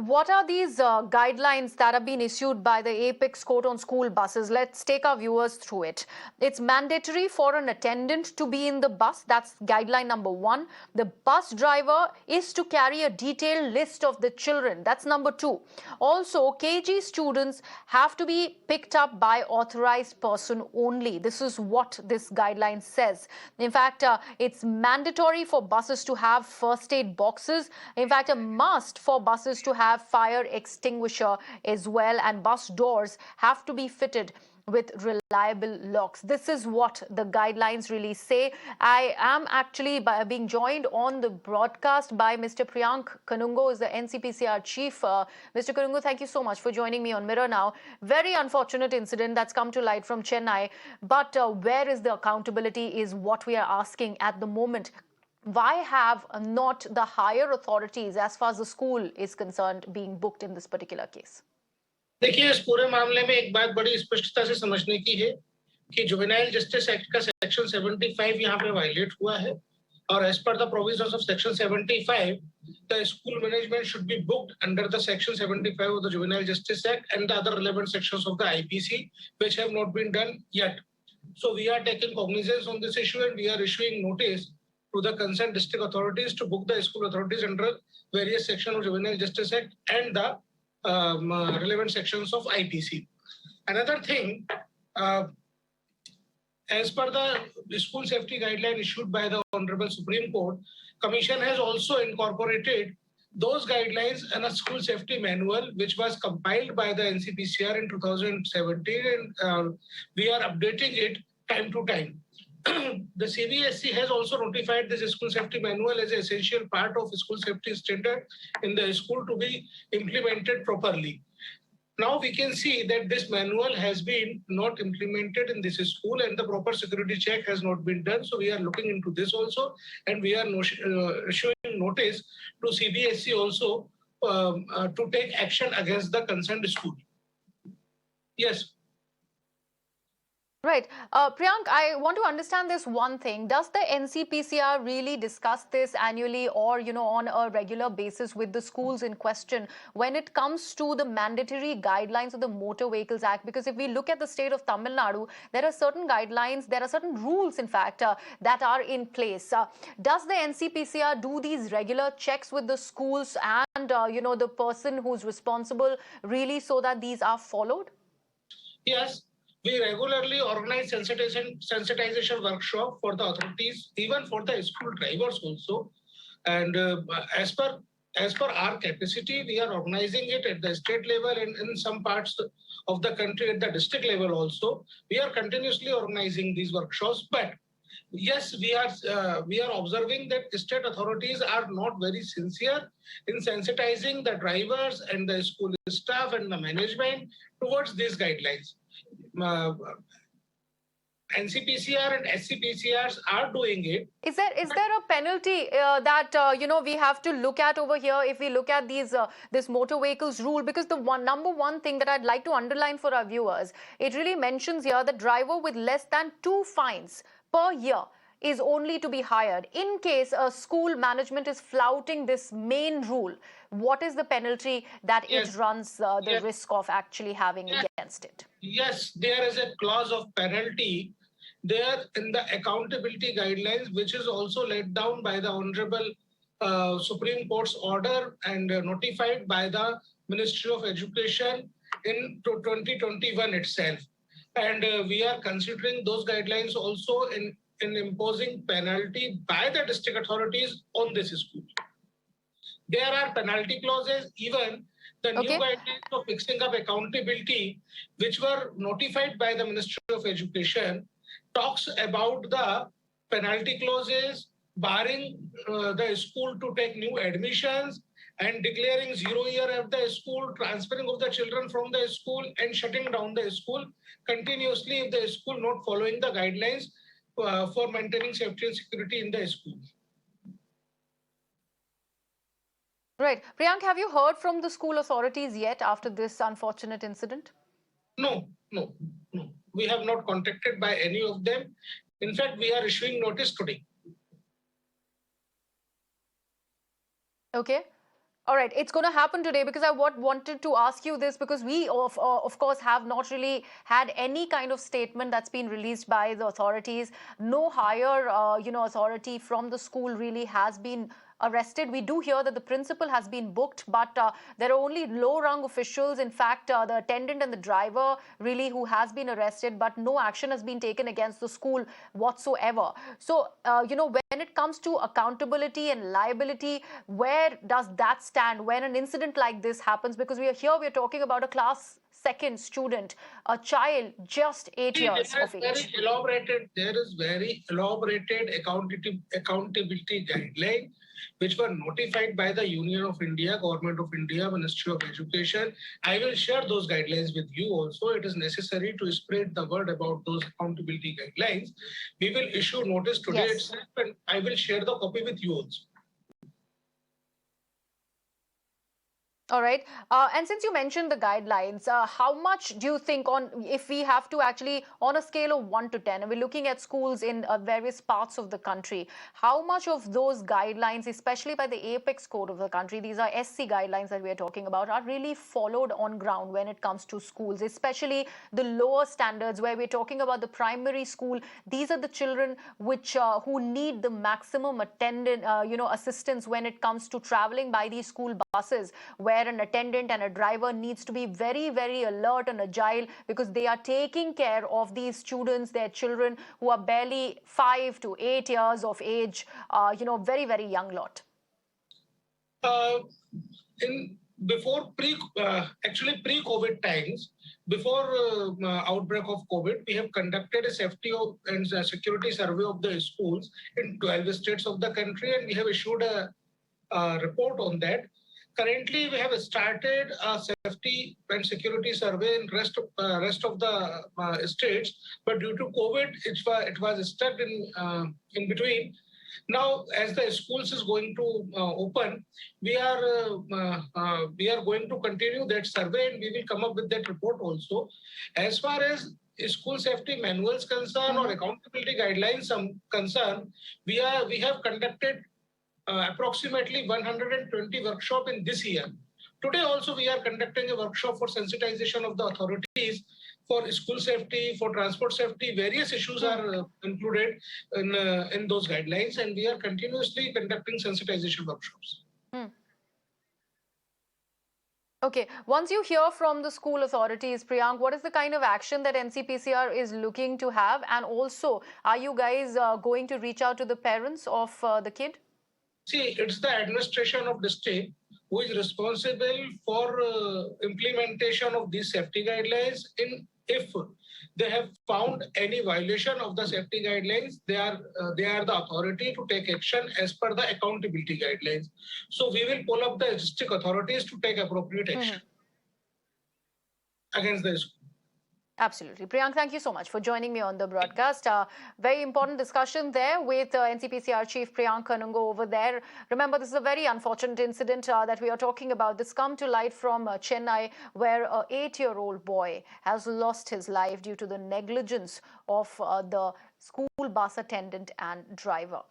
what are these guidelines that have been issued by the Apex Court on school buses? Let's take our viewers through it. It's mandatory for an attendant to be in the bus. That's guideline number 1. The bus driver is to carry a detailed list of the children. That's number 2. Also, KG students have to be picked up by authorized person only. This is what this guideline says. In fact, it's mandatory for buses to have first aid boxes. In fact, a must for buses to have fire extinguisher as well, and bus doors have to be fitted with reliable locks. This is what the guidelines really say. I am actually being joined on the broadcast by Mr. Priyank Kongoo, is the NCPCR chief. Mr. Kongoo, thank you so much for joining me on Mirror Now. Very unfortunate incident that's come to light from Chennai, but where is the accountability is what we are asking at the moment. Why have not the higher authorities, as far as the school is concerned, being booked in this particular case? देखिए, इस पूरे मामले में एक बात बड़ी स्पष्टता से समझने की है कि जुवेनाइल जस्टिस एक्ट का सेक्शन 75 यहाँ पे वायलेट हुआ है और as per the provisions of section 75 the school management should be booked under the section 75 of the juvenile justice act and the other relevant sections of the IPC which have not been done yet. So we are taking cognizance on this issue and we are issuing notice to the concerned district authorities to book the school authorities under various sections of Juvenile Justice Act and the relevant sections of IPC. Another thing, as per the school safety guideline issued by the Honorable Supreme Court, Commission has also incorporated those guidelines in a school safety manual which was compiled by the NCPCR in 2017, and we are updating it time to time. The CBSE has also notified this school safety manual as an essential part of school safety standard in the school to be implemented properly. Now we can see that this manual has been not implemented in this school and the proper security check has not been done. So we are looking into this also, and we are issuing notice to CBSE also to take action against the concerned school. Yes. Right. Priyank, I want to understand this one thing. Does the NCPCR really discuss this annually or, on a regular basis with the schools in question when it comes to the mandatory guidelines of the Motor Vehicles Act? Because if we look at the state of Tamil Nadu, there are certain guidelines, there are certain rules, in fact, that are in place. Does the NCPCR do these regular checks with the schools and, the person who's responsible really so that these are followed? Yes. We regularly organize sensitization workshop for the authorities, even for the school drivers also. And as per our capacity, we are organizing it at the state level and in some parts of the country at the district level also. We are continuously organizing these workshops. But yes, we are observing that state authorities are not very sincere in sensitizing the drivers and the school staff and the management towards these guidelines. NCPCR and SCPCRs are doing it. Is there a penalty that we have to look at over here if we look at these this motor vehicles rule? Because the number one thing that I'd like to underline for our viewers, it really mentions here that driver with less than 2 fines per year is only to be hired. In case a school management is flouting this main rule, what is the penalty that it runs the risk of actually having against it? Yes, there is a clause of penalty there in the accountability guidelines, which is also laid down by the Honorable Supreme Court's order and notified by the Ministry of Education in 2021 itself. And we are considering those guidelines also in imposing penalty by the district authorities on this school. There are penalty clauses, even the new guidelines for fixing up accountability, which were notified by the Ministry of Education, talks about the penalty clauses, barring the school to take new admissions and declaring 0 year of the school, transferring of the children from the school and shutting down the school continuously if the school not following the guidelines for maintaining safety and security in the school. Right. Priyank, have you heard from the school authorities yet after this unfortunate incident? No. We have not contacted by any of them. In fact, we are issuing notice today. Okay. All right, it's going to happen today because I wanted to ask you this because we, of course, have not really had any kind of statement that's been released by the authorities. No higher, authority from the school really has been arrested. We do hear that the principal has been booked, but there are only low-rung officials. In fact, the attendant and the driver really who has been arrested, but no action has been taken against the school whatsoever. So, when it comes to accountability and liability, where does that stand when an incident like this happens? Because we're talking about a class second student, a child just 8 years of age. There is very elaborated accountability guideline which were notified by the Union of India, Government of India, Ministry of Education. I will share those guidelines with you also. It is necessary to spread the word about those accountability guidelines. We will issue notice today itself, and I will share the copy with you also. All right. And since you mentioned the guidelines, how much do you think if we have to actually, on a scale of 1 to 10, and we're looking at schools in various parts of the country, how much of those guidelines, especially by the apex code of the country, these are SC guidelines that we are talking about, are really followed on ground when it comes to schools, especially the lower standards where we're talking about the primary school? These are the children who need the maximum assistance when it comes to traveling by these school buses, where an attendant and a driver needs to be very, very alert and agile because they are taking care of these students, their children who are barely 5 to 8 years of age, very, very young lot. Actually pre-COVID times, before outbreak of COVID, we have conducted a safety and security survey of the schools in 12 states of the country, and we have issued a report on that. Currently, we have started a safety and security survey in rest of the states, but due to COVID, it was stuck in between. Now, as the schools is going to open, we are going to continue that survey, and we will come up with that report also. As far as school safety manuals concern or accountability guidelines concern, we have conducted approximately 120 workshops in this year. Today also we are conducting a workshop for sensitization of the authorities for school safety, for transport safety. Various issues are included in those guidelines, and we are continuously conducting sensitization workshops. Okay, once you hear from the school authorities, Priyank, what is the kind of action that NCPCR is looking to have? And also, are you guys going to reach out to the parents of the kid? See, it's the administration of the state who is responsible for implementation of these safety guidelines. If they have found any violation of the safety guidelines, they are the authority to take action as per the accountability guidelines. So we will pull up the district authorities to take appropriate action against the school. Absolutely. Priyank, thank you so much for joining me on the broadcast. Very important discussion there with NCPCR Chief Priyank Kongoo over there. Remember, this is a very unfortunate incident that we are talking about. This come to light from Chennai, where an 8-year-old boy has lost his life due to the negligence of the school bus attendant and driver.